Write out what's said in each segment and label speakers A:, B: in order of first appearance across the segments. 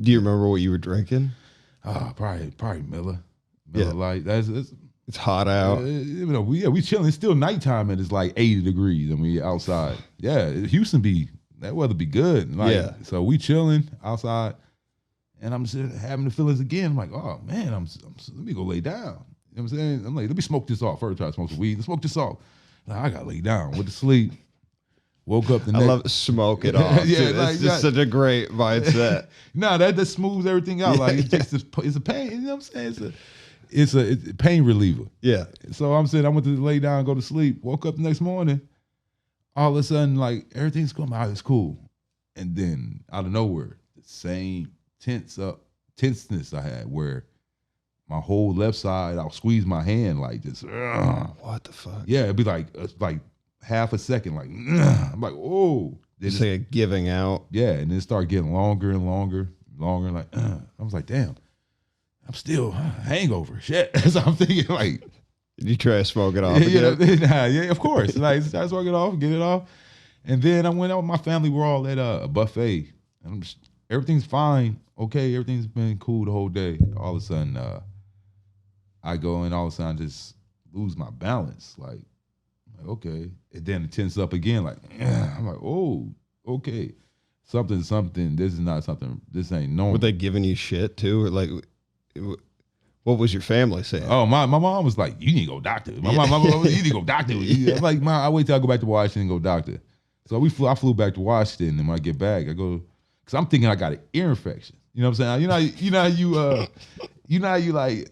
A: Do you remember what you were drinking?
B: Probably Miller Lite.
A: It's hot out.
B: We chilling. It's still nighttime and it's like 80 degrees. I mean, outside. Yeah, Houston that weather be good. Like, so we chilling outside, and I'm just having the feelings again. I'm like, oh man, let me go lay down. You know what I'm saying? I'm like, let me smoke this off. First, try to smoke some weed. Let's smoke this off. Like, I gotta lay down. Went to sleep. Woke up the next.
A: I love smoke it off.
B: Yeah,
A: it's just such a great mindset.
B: No, that smooths everything out. Like it takes it's a pain. You know what I'm saying? It's a pain reliever.
A: Yeah.
B: So I'm saying I went to lay down, go to sleep. Woke up the next morning. All of a sudden, like everything's coming out. It's cool. And then out of nowhere, the same tenseness I had where my whole left side, I'll squeeze my hand like this.
A: What the fuck?
B: Yeah, it'd be like half a second, like I'm like, oh,
A: it's like a giving out.
B: Yeah, and then it started getting longer and longer. Like I was like, damn, I'm still hangover. Shit. So I'm thinking like,
A: did you try to smoke it off?
B: Yeah, of course. Like I smoke it off, get it off, and then I went out with my family. We're all at a buffet, and everything's fine. Okay, everything's been cool the whole day. All of a sudden, I go and all of a sudden I just lose my balance. Like okay, and then it tenses up again. Like I'm like, oh, okay, something. This is not something. This ain't normal.
A: Were they giving you shit too, or like, what was your family saying?
B: Oh, my mom was like, you need to go doctor. My mom, you need to go doctor. I'm like, Mom, I wait till I go back to Washington and go doctor. So I flew back to Washington, and when I get back, I go because I'm thinking I got an ear infection. You know what I'm saying? You know how you like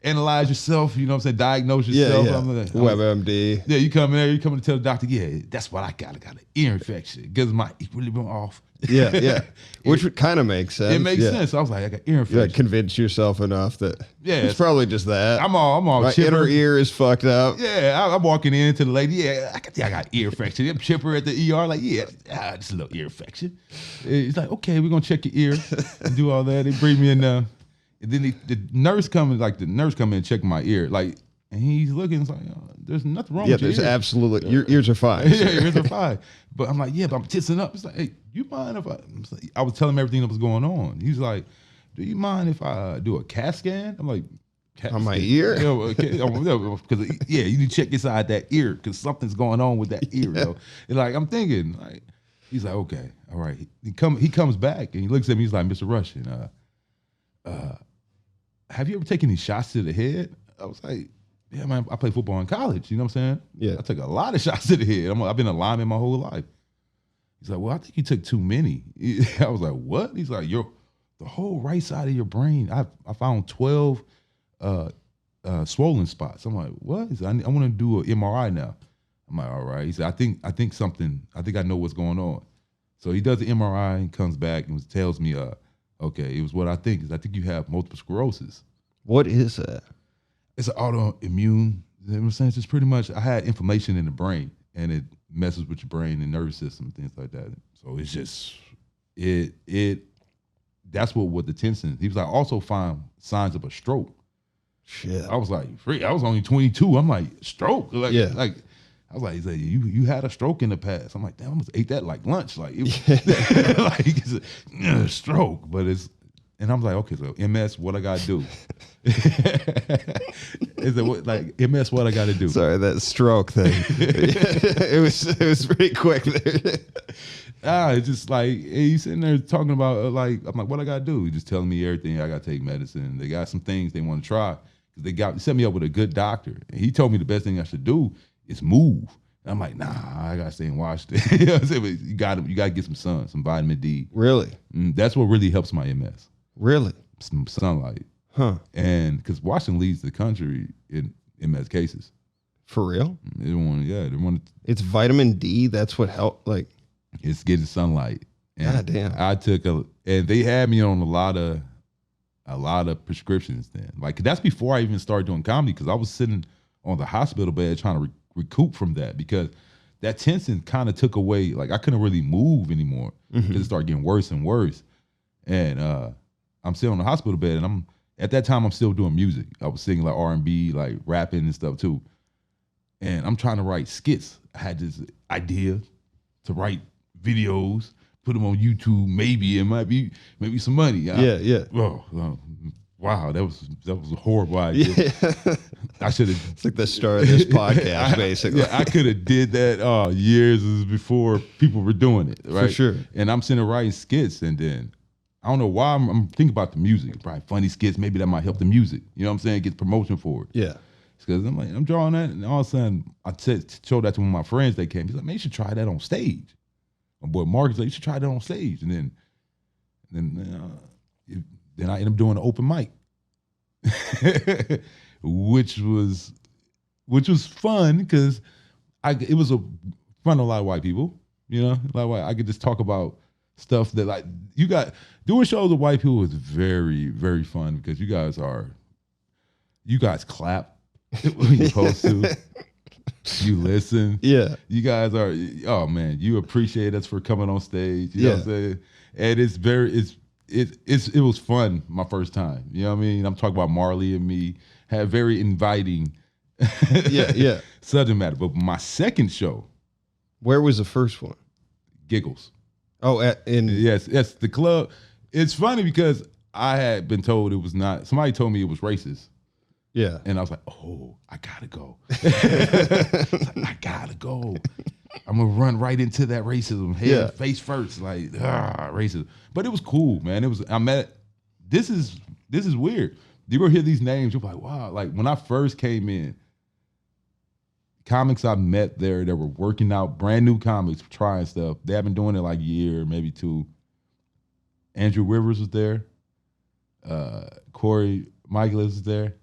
B: analyze yourself, you know what I'm saying, diagnose yourself.
A: Yeah. WebMD.
B: Yeah, you come to tell the doctor, yeah, that's what I got. I got an ear infection because my equilibrium off.
A: Yeah. Which kind of makes sense.
B: It makes sense. So I was like, I got ear infection.
A: You like convince yourself enough that it's probably just that.
B: I'm all
A: my
B: chipper.
A: Inner ear is fucked up.
B: Yeah, I'm walking into the lady. Yeah, I got ear infection. I'm chipper at the ER. Like, just a little ear infection. It's like, okay, we're gonna check your ear and do all that. They bring me in there. And then the nurse come in and check my ear, like, and he's looking, it's like, there's nothing wrong with your ear.
A: Yeah, there's absolutely, your ears are fine.
B: Yeah, your ears are fine. But I'm like, yeah, but I'm tensing up. It's like, hey, you mind if I was telling him everything that was going on. He's like, do you mind if I do a CAT scan? I'm like,
A: on my ear?
B: Because you need to check inside that ear because something's going on with that ear. Yeah. And like, I'm thinking, like, he's like, okay, all right. He comes back and he looks at me. He's like, Mr. Rushin, have you ever taken any shots to the head? I was like, yeah, man, I played football in college. You know what I'm saying?
A: Yeah.
B: I took a lot of shots to the head. I've been a lineman my whole life. He's like, well, I think you took too many. I was like, what? He's like, the whole right side of your brain, I found 12 swollen spots. I'm like, what? He said, I want to do an MRI now. I'm like, all right. He said, I think I know what's going on. So he does the MRI and comes back and tells me, okay, it was what I think. I think you have multiple sclerosis.
A: What is that?
B: It's an autoimmune. You know what I'm saying? It's just pretty much, I had inflammation in the brain, and it messes with your brain and nervous system, things like that. So it's just, that's what the tension. He was like, also find signs of a stroke.
A: Shit.
B: I was like, I was only 22. I'm like, stroke? Like, I was like, he's like, you had a stroke in the past. I'm like, damn, I almost ate that like lunch. Like, it was, like it's a stroke, but it's, and I'm like, okay, so MS, what I gotta do? Is it like MS, what I gotta do?
A: Sorry, that stroke thing. it was pretty quick there.
B: It's just like he's sitting there talking about like, I'm like, what I gotta do? He's just telling me everything. I gotta take medicine. They got some things they want to try because they set me up with a good doctor, and he told me the best thing I should do is move. And I'm like, nah, I gotta stay in Washington. You know what I'm saying? But you gotta get some sun, some vitamin D.
A: Really?
B: That's what really helps my MS.
A: Really?
B: Some sunlight.
A: Huh.
B: And because Washington leads the country in MS cases.
A: For real?
B: They want.
A: It's vitamin D. That's what helped. Like,
B: it's getting sunlight. And
A: God damn.
B: I took and they had me on a lot of prescriptions then. Like that's before I even started doing comedy because I was sitting on the hospital bed trying to recoup from that because that tension kind of took away. Like I couldn't really move anymore because it started getting worse and worse. And I'm still on the hospital bed, and at that time I'm still doing music. I was singing like R&B, like rapping and stuff too. And I'm trying to write skits. I had this idea to write videos, put them on YouTube. Maybe it might be maybe some money.
A: Yeah.
B: Oh, wow, that was a horrible idea.
A: Yeah.
B: I should have.
A: It's like the start of this podcast, basically.
B: Yeah, I could have did that years before people were doing it, right?
A: For sure.
B: And I'm sitting there writing skits, and then I don't know why I'm thinking about the music. Probably funny skits, maybe that might help the music. You know what I'm saying? Get promotion for it.
A: Yeah.
B: Because I'm drawing that, and all of a sudden I showed that to one of my friends. They came. He's like, man, you should try that on stage. My boy Marcus like, you should try that on stage. And then I ended up doing an open mic, which was fun because it was fun to a lot of white people. You know, a lot of white. I could just talk about stuff that like doing shows with white people is very, very fun because you guys clap when you're supposed to. You listen.
A: Yeah.
B: You guys are, oh man, you appreciate us for coming on stage. You know what I'm saying? And it was fun my first time. You know what I mean? I'm talking about Marley and me. Had very inviting
A: yeah.
B: subject matter. But my second show.
A: Where was the first one?
B: Giggles.
A: Oh,
B: yes, the club. It's funny because I had been told it was not, somebody told me it was racist.
A: Yeah.
B: And I was like, oh, I gotta go. I gotta go. I'm gonna run right into that racism, face first, like racism. But it was cool, man. This is weird. You ever hear these names? You're like, wow. Like when I first came in, comics I met there that were working out, brand new comics, trying stuff. They have been doing it like a year, maybe two. Andrew Rivers was there. Corey Michaelis was there.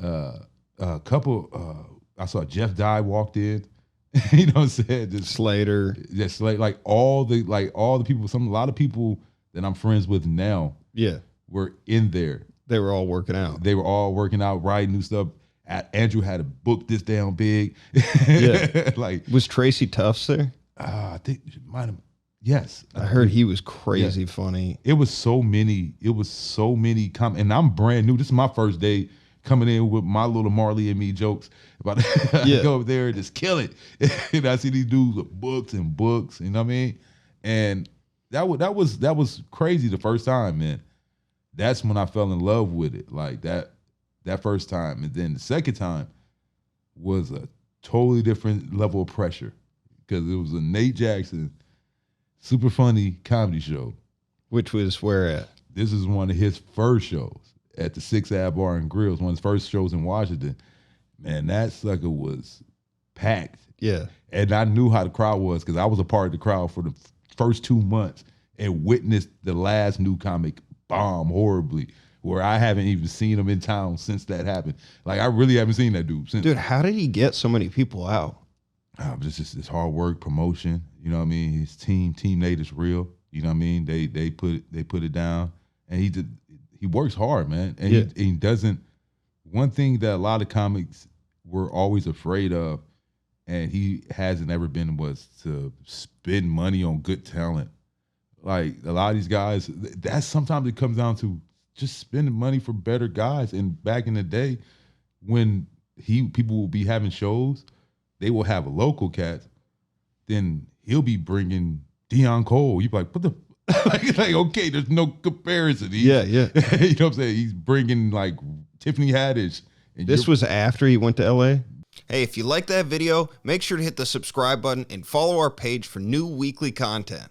B: A couple. I saw Jeff Dye walked in. You know what I'm saying? Just
A: Slater.
B: Just like all the people. A lot of people that I'm friends with now.
A: Yeah.
B: Were in there.
A: They were all working out.
B: They were all working out, writing new stuff. Andrew had a book this damn big.
A: Yeah.
B: Like,
A: was Tracy Tufts there?
B: I think it might have. Yes,
A: I heard he was crazy funny.
B: It was so many. And I'm brand new. This is my first day coming in with my little Marley and me jokes about go over there and just kill it. And I see these dudes with books and books. You know what I mean? And that was crazy the first time, man. That's when I fell in love with it, like that first time. And then the second time was a totally different level of pressure because it was a Nate Jackson super funny comedy show.
A: Which was where at?
B: This is one of his first shows at the 6 Ave Bar and Grill. It was one of his first shows in Washington. Man, that sucker was packed.
A: Yeah.
B: And I knew how the crowd was because I was a part of the crowd for the first 2 months and witnessed the last new comic bomb horribly, where I haven't even seen him in town since that happened. Like, I really haven't seen that dude since.
A: Dude, how did he get so many people out?
B: Just hard work, promotion. You know what I mean? His Team Nate is real. You know what I mean? They put it down, and he works hard, man. And he doesn't. One thing that a lot of comics were always afraid of, and he hasn't ever been, was to spend money on good talent. Like a lot of these guys, that's sometimes it comes down to just spending money for better guys. And back in the day, when people will be having shows, they will have a local cat, then he'll be bringing Deion Cole. You'd be like, what the like, okay, there's no comparison.
A: Yeah.
B: You know what I'm saying? He's bringing like Tiffany Haddish. And
A: this was after he went to LA?
C: Hey, if you like that video, make sure to hit the subscribe button and follow our page for new weekly content.